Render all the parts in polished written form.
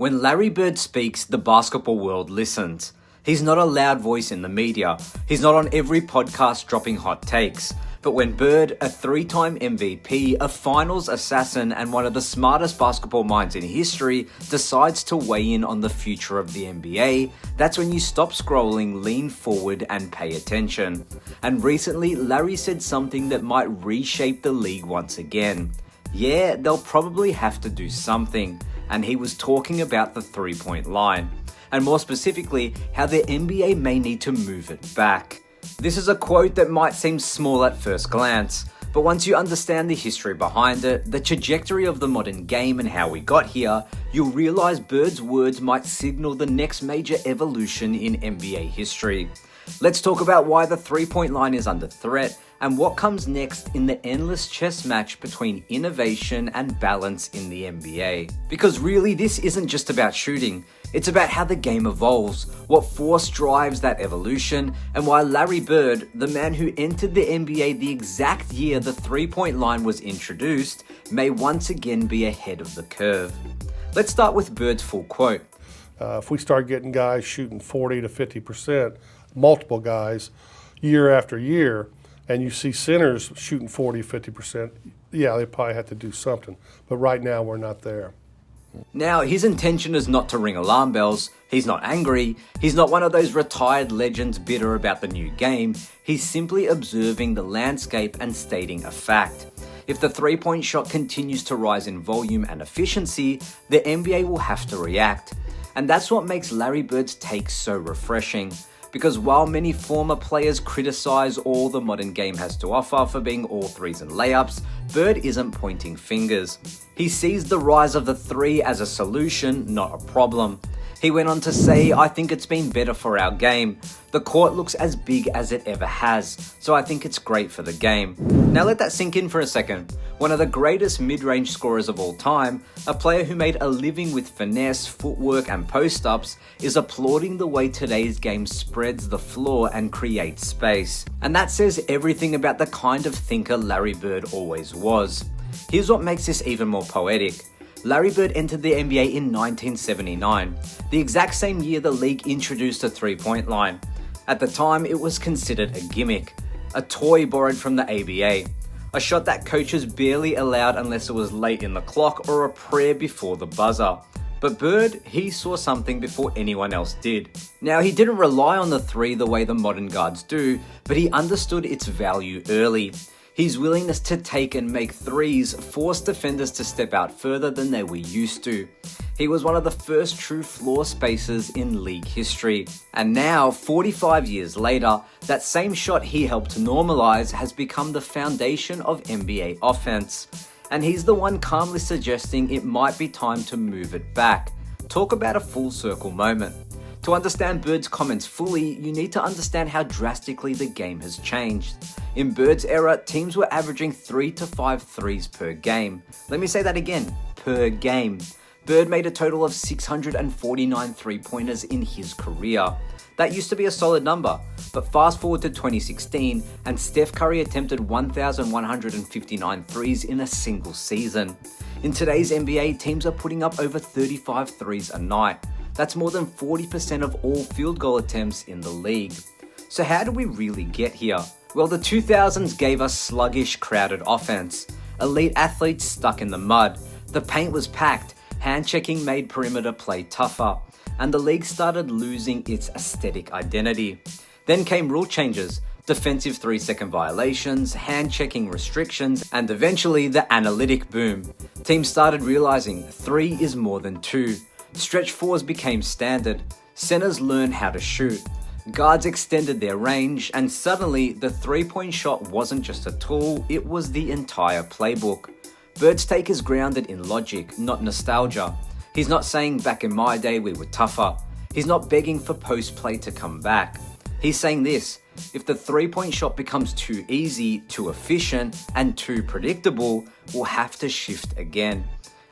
When Larry Bird speaks, the basketball world listens. He's not a loud voice in the media. He's not on every podcast dropping hot takes. But when Bird, a three-time MVP, a finals assassin, and one of the smartest basketball minds in history, decides to weigh in on the future of the NBA, that's when you stop scrolling, lean forward, and pay attention. And recently, Larry said something that might reshape the league once again. Yeah, they'll probably have to do something. And he was talking about the three-point line. And more specifically, how the NBA may need to move it back. This is a quote that might seem small at first glance, but once you understand the history behind it, the trajectory of the modern game and how we got here, you'll realize Bird's words might signal the next major evolution in NBA history. Let's talk about why the three-point line is under threat and what comes next in the endless chess match between innovation and balance in the NBA. Because really, this isn't just about shooting. It's about how the game evolves, what force drives that evolution, and why Larry Bird, the man who entered the NBA the exact year the three-point line was introduced, may once again be ahead of the curve. Let's start with Bird's full quote. If we start getting guys shooting 40 to 50%, multiple guys, year after year, and you see centers shooting 40, 50%, yeah, they probably have to do something. But right now, we're not there. Now, his intention is not to ring alarm bells. He's not angry. He's not one of those retired legends bitter about the new game. He's simply observing the landscape and stating a fact. If the three-point shot continues to rise in volume and efficiency, the NBA will have to react. And that's what makes Larry Bird's take so refreshing. Because while many former players criticize all the modern game has to offer for being all threes and layups, Bird isn't pointing fingers. He sees the rise of the three as a solution, not a problem. He went on to say, "I think it's been better for our game. The court looks as big as it ever has, so I think it's great for the game." Now let that sink in for a second. One of the greatest mid-range scorers of all time, a player who made a living with finesse, footwork, and post-ups, is applauding the way today's game spreads the floor and creates space. And that says everything about the kind of thinker Larry Bird always was. Here's what makes this even more poetic. Larry Bird entered the NBA in 1979, the exact same year the league introduced a three-point line. At the time, it was considered a gimmick, a toy borrowed from the ABA, a shot that coaches barely allowed unless it was late in the clock or a prayer before the buzzer. But Bird, he saw something before anyone else did. Now, he didn't rely on the three the way the modern guards do, but he understood its value early. His willingness to take and make threes forced defenders to step out further than they were used to. He was one of the first true floor spacers in league history. And now, 45 years later, that same shot he helped normalize has become the foundation of NBA offense. And he's the one calmly suggesting it might be time to move it back. Talk about a full circle moment. To understand Bird's comments fully, you need to understand how drastically the game has changed. In Bird's era, teams were averaging 3 to 5 threes per game. Let me say that again, per game. Bird made a total of 649 three-pointers in his career. That used to be a solid number, but fast forward to 2016 and Steph Curry attempted 1,159 threes in a single season. In today's NBA, teams are putting up over 35 threes a night. That's more than 40% of all field goal attempts in the league. So how did we really get here? Well, the 2000s gave us sluggish, crowded offense. Elite athletes stuck in the mud. The paint was packed. Hand-checking made perimeter play tougher. And the league started losing its aesthetic identity. Then came rule changes, defensive 3-second violations, hand-checking restrictions, and eventually the analytic boom. Teams started realizing 3 is more than 2. Stretch fours became standard. Centers learned how to shoot. Guards extended their range, and suddenly the three-point shot wasn't just a tool, it was the entire playbook. Bird's take is grounded in logic, not nostalgia. He's not saying back in my day we were tougher. He's not begging for post-play to come back. He's saying this: if the three-point shot becomes too easy, too efficient, and too predictable, we'll have to shift again.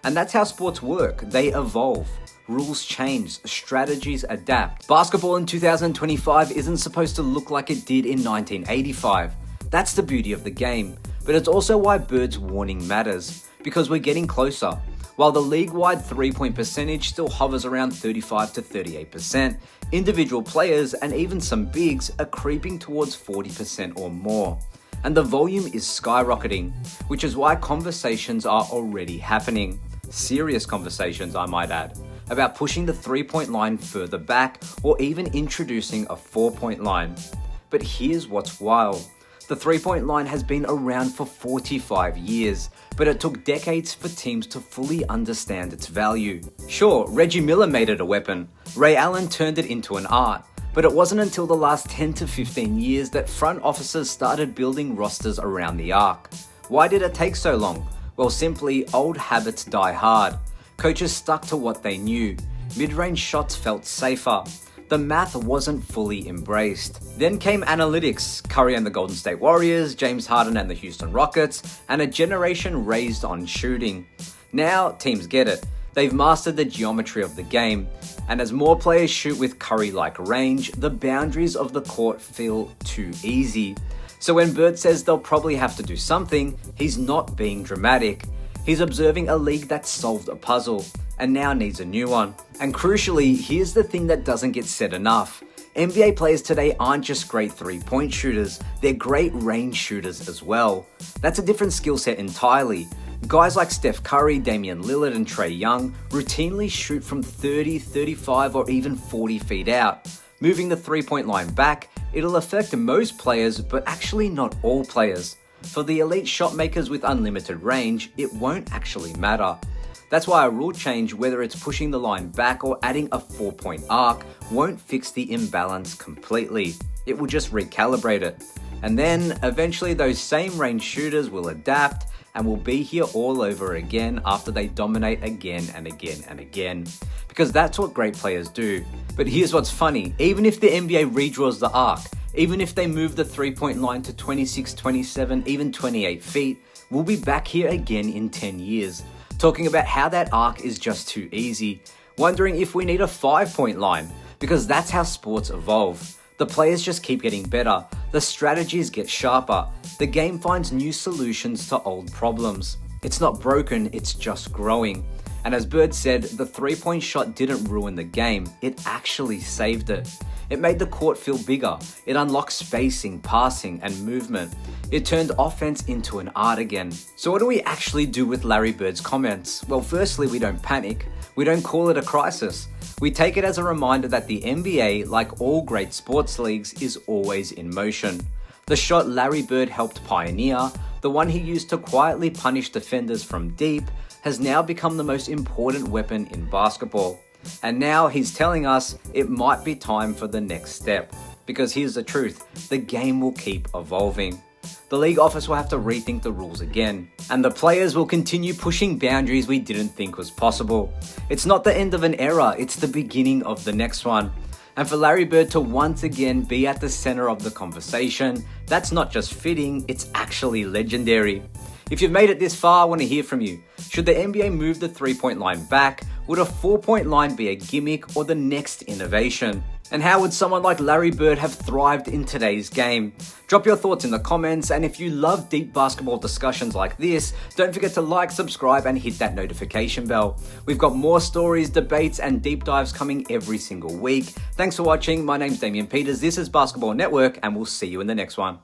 And that's how sports work. They evolve. Rules change, strategies adapt. Basketball in 2025 isn't supposed to look like it did in 1985. That's the beauty of the game. But it's also why Bird's warning matters, because we're getting closer. While the league-wide three-point percentage still hovers around 35 to 38%, individual players and even some bigs are creeping towards 40% or more. And the volume is skyrocketing, which is why conversations are already happening. Serious conversations, I might add, about pushing the three-point line further back or even introducing a four-point line. But here's what's wild. The three-point line has been around for 45 years, but it took decades for teams to fully understand its value. Sure, Reggie Miller made it a weapon, Ray Allen turned it into an art, but it wasn't until the last 10 to 15 years that front officers started building rosters around the arc. Why did it take so long? Well, simply, old habits die hard. Coaches stuck to what they knew. Mid-range shots felt safer. The math wasn't fully embraced. Then came analytics, Curry and the Golden State Warriors, James Harden and the Houston Rockets, and a generation raised on shooting. Now, teams get it. They've mastered the geometry of the game, and as more players shoot with Curry-like range, the boundaries of the court feel too easy. So when Bird says they'll probably have to do something, he's not being dramatic. He's observing a league that solved a puzzle, and now needs a new one. And crucially, here's the thing that doesn't get said enough. NBA players today aren't just great three-point shooters, they're great range shooters as well. That's a different skill set entirely. Guys like Steph Curry, Damian Lillard, and Trae Young routinely shoot from 30, 35, or even 40 feet out. Moving the three-point line back, it'll affect most players, but actually not all players. For the elite shot makers with unlimited range, it won't actually matter. That's why a rule change, whether it's pushing the line back or adding a four-point arc, won't fix the imbalance completely. It will just recalibrate it. And then, eventually those same range shooters will adapt and will be here all over again after they dominate again and again and again. Because that's what great players do. But here's what's funny, even if the NBA redraws the arc, even if they move the three-point line to 26, 27, even 28 feet, we'll be back here again in 10 years. Talking about how that arc is just too easy, wondering if we need a 5-point line, because that's how sports evolve. The players just keep getting better, the strategies get sharper, the game finds new solutions to old problems. It's not broken, it's just growing. And as Bird said, the three-point shot didn't ruin the game, it actually saved it. It made the court feel bigger, it unlocked spacing, passing, and movement. It turned offense into an art again. So what do we actually do with Larry Bird's comments? Well, firstly, we don't panic. We don't call it a crisis. We take it as a reminder that the NBA, like all great sports leagues, is always in motion. The shot Larry Bird helped pioneer, the one he used to quietly punish defenders from deep, has now become the most important weapon in basketball. And now he's telling us it might be time for the next step. Because here's the truth, the game will keep evolving. The league office will have to rethink the rules again, and the players will continue pushing boundaries we didn't think was possible. It's not the end of an era, it's the beginning of the next one. And for Larry Bird to once again be at the center of the conversation, that's not just fitting, it's actually legendary. If you've made it this far, I want to hear from you. Should the NBA move the three-point line back? Would a four-point line be a gimmick or the next innovation? And how would someone like Larry Bird have thrived in today's game? Drop your thoughts in the comments, and if you love deep basketball discussions like this, don't forget to like, subscribe, and hit that notification bell. We've got more stories, debates, and deep dives coming every single week. Thanks for watching. My name's Damian Peters. This is Basketball Network, and we'll see you in the next one.